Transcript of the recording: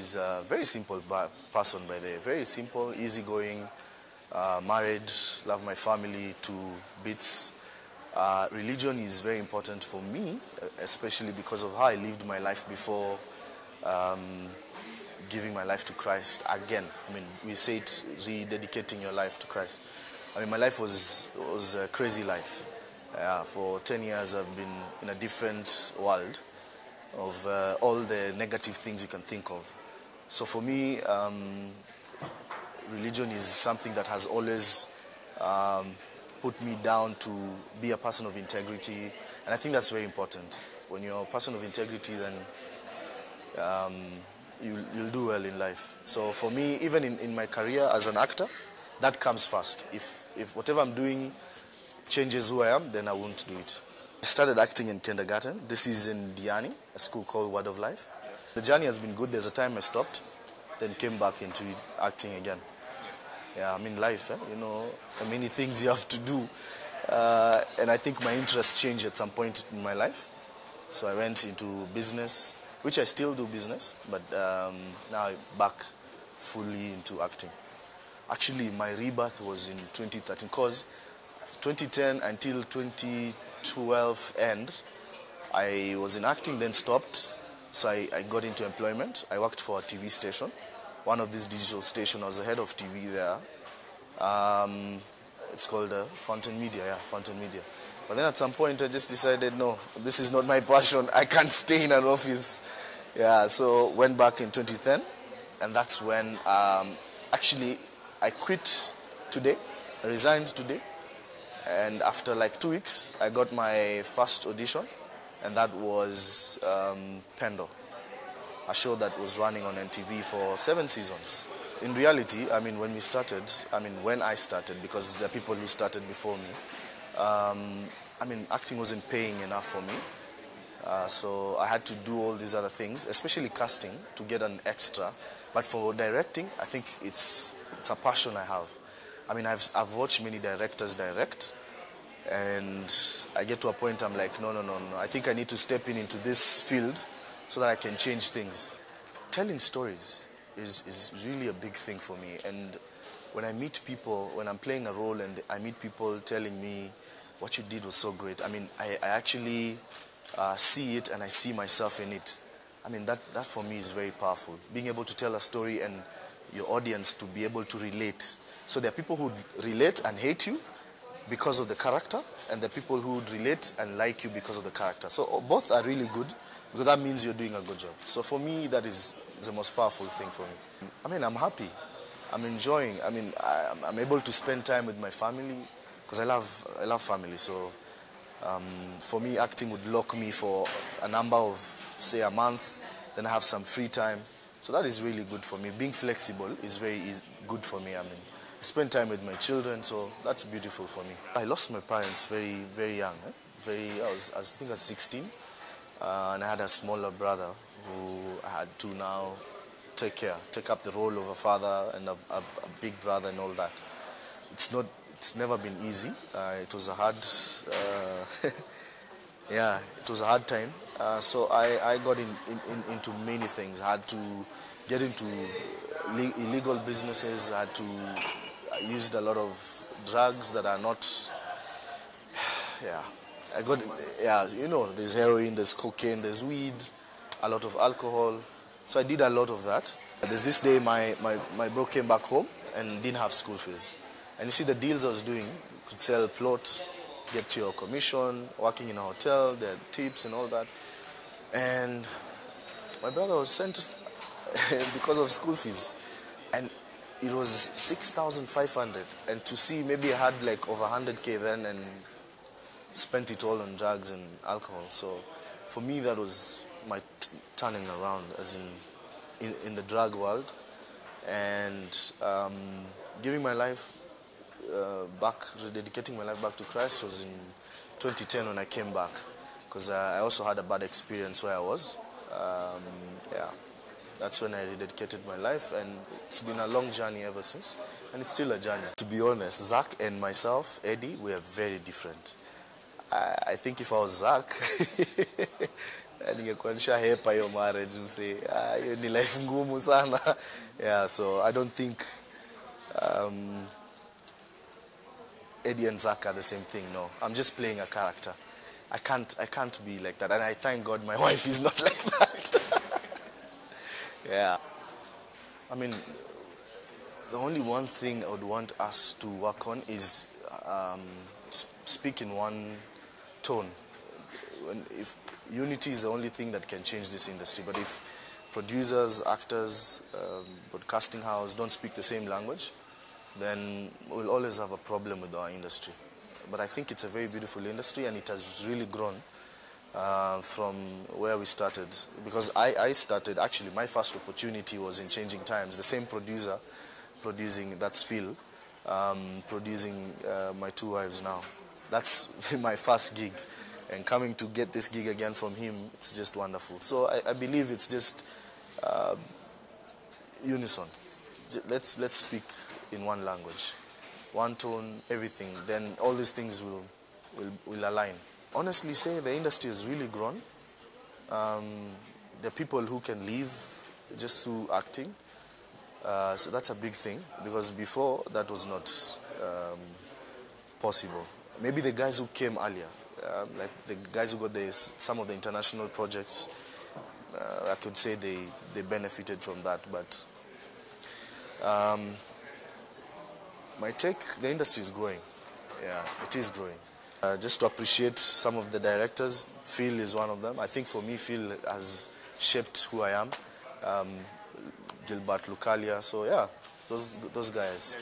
is a very simple person, by the way. Very simple, easygoing, married, love my family to bits. Religion is very important for me, especially because of how I lived my life before giving my life to Christ again. I mean, we say it, rededicating your life to Christ. I mean, my life was a crazy life. For 10 years, I've been in a different world of all the negative things you can think of. So for me, religion is something that has always put me down to be a person of integrity, and I think that's very important. When you're a person of integrity, then you'll do well in life. So for me, even in my career as an actor, that comes first. If whatever I'm doing changes who I am, then I won't do it. I started acting in kindergarten. This is in Diani, a school called Word of Life. The journey has been good. There's a time I stopped, then came back into acting again. Yeah, I mean life, you know, many things you have to do. And I think my interests changed at some point in my life. So I went into business, which I still do business, but now I'm back fully into acting. Actually, my rebirth was in 2013, because 2010 until 2012 end, I was in acting, then stopped. So I got into employment. I worked for a TV station, one of these digital stations. I was the head of TV there. It's called Fountain Media, yeah, Fountain Media. But then at some point I just decided, no, this is not my passion. I can't stay in an office. Yeah, so went back in 2010, and that's when actually I quit today. I resigned today. And after like 2 weeks, I got my first audition, and that was Pendo, a show that was running on NTV for 7 seasons. In reality, I mean, when I started, because there are people who started before me, I mean, acting wasn't paying enough for me. So I had to do all these other things, especially casting, to get an extra. But for directing, I think it's a passion I have. I mean, I've watched many directors direct, and I get to a point I'm like, no. I think I need to step into this field so that I can change things. Telling stories is really a big thing for me. And when I meet people, when I'm playing a role and I meet people telling me, what you did was so great, I mean, I actually see it and I see myself in it. I mean, that for me is very powerful. Being able to tell a story and your audience to be able to relate. So there are people who relate and hate you because of the character, and there are people who would relate and like you because of the character. So both are really good, because that means you're doing a good job. So for me, that is the most powerful thing for me. I mean, I'm happy. I'm enjoying. I mean, I'm able to spend time with my family, because I love family. So for me, acting would lock me for a number of, say, a month. Then I have some free time. So that is really good for me. Being flexible is very good for me. I mean, I spend time with my children, so that's beautiful for me. I lost my parents very, very young. I think I was 16. And I had a smaller brother who I had to now take up the role of a father and a big brother and all that. It's never been easy. It was a hard, yeah, it was a hard time. So I got into many things. I had to get into illegal businesses. I used a lot of drugs that are not, yeah, you know, there's heroin, there's cocaine, there's weed, a lot of alcohol. So I did a lot of that. There's this day my bro came back home and didn't have school fees. And you see the deals I was doing, you could sell plots, get your commission, working in a hotel, there are tips and all that. And my brother was sent because of school fees. And it was 6,500. And to see, maybe I had like over 100K then and spent it all on drugs and alcohol. So for me, that was my turning around, as in the drug world. And giving my life back, rededicating my life back to Christ was in 2010 when I came back, because I also had a bad experience where I was. Yeah, that's when I rededicated my life, and it's been a long journey ever since, and it's still a journey. To be honest, Zach and myself, Eddy, we are very different. I think if I was Zach, ningekuwa nishahepa hiyo marriage mse. Hiyo ni life ngumu sana. Yeah, so I don't think Eddy and Zach are the same thing. No, I'm just playing a character. I can't be like that, and I thank God my wife is not like that. Yeah, I mean, the only one thing I would want us to work on is speak in one tone. If unity is the only thing that can change this industry, but if producers, actors, broadcasting house don't speak the same language, then we'll always have a problem with our industry. But I think it's a very beautiful industry, and it has really grown from where we started. Because I started, actually my first opportunity was in Changing Times, the same producer producing, that's Phil, producing My Two Wives Now. That's my first gig, and coming to get this gig again from him, it's just wonderful. So I believe it's just unison. Let's speak in one language, one tone, everything. Then all these things will align. Honestly, say the industry has really grown. There are people who can live just through acting. So that's a big thing, because before that was not possible. Maybe the guys who came earlier, like the guys who got some of the international projects, I could say they benefited from that. But my take, the industry is growing. Yeah, it is growing. Just to appreciate some of the directors, Phil is one of them. I think for me, Phil has shaped who I am. Gilbert Lucalia, so yeah, those guys.